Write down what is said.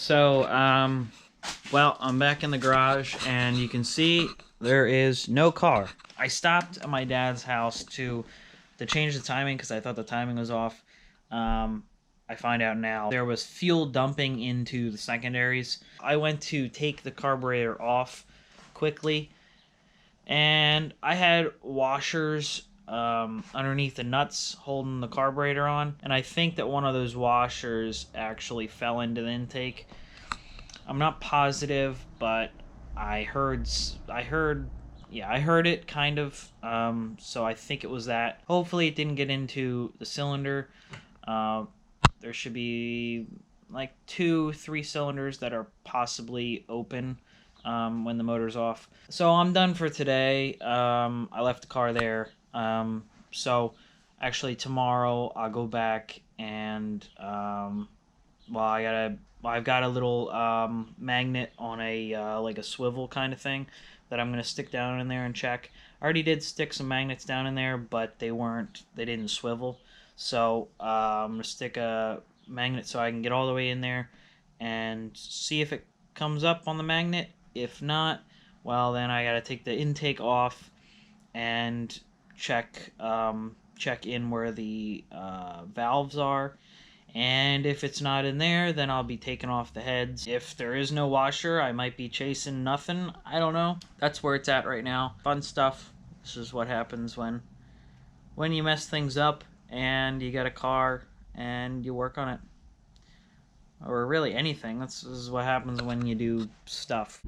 Well, I'm back in the garage, and you can see there is no car. I stopped at my dad's house to change the timing because I thought the timing was off. I find out now there was fuel dumping into the secondaries. I went to take the carburetor off quickly, and I had washers underneath the nuts holding the carburetor on, and I think that one of those washers actually fell into the intake. I'm not positive, but I heard it kind of. So I think it was that. Hopefully, it didn't get into the cylinder. There should be like 2-3 cylinders that are possibly open when the motor's off. So I'm done for today. I left the car there. So actually tomorrow I'll go back and I've got a little magnet on a like a swivel kind of thing that I'm gonna stick down in there and check. I already did stick some magnets down in there, but they didn't swivel. So I'm gonna stick a magnet so I can get all the way in there and see if it comes up on the magnet. If not, well, then I gotta take the intake off and check in where the valves are. And if it's not in there, then I'll be taking off the heads. If there is no washer, I might be chasing nothing. I don't know. That's where it's at right now. Fun stuff. This is what happens when you mess things up and you get a car and you work on it. Or really anything. This is what happens when you do stuff.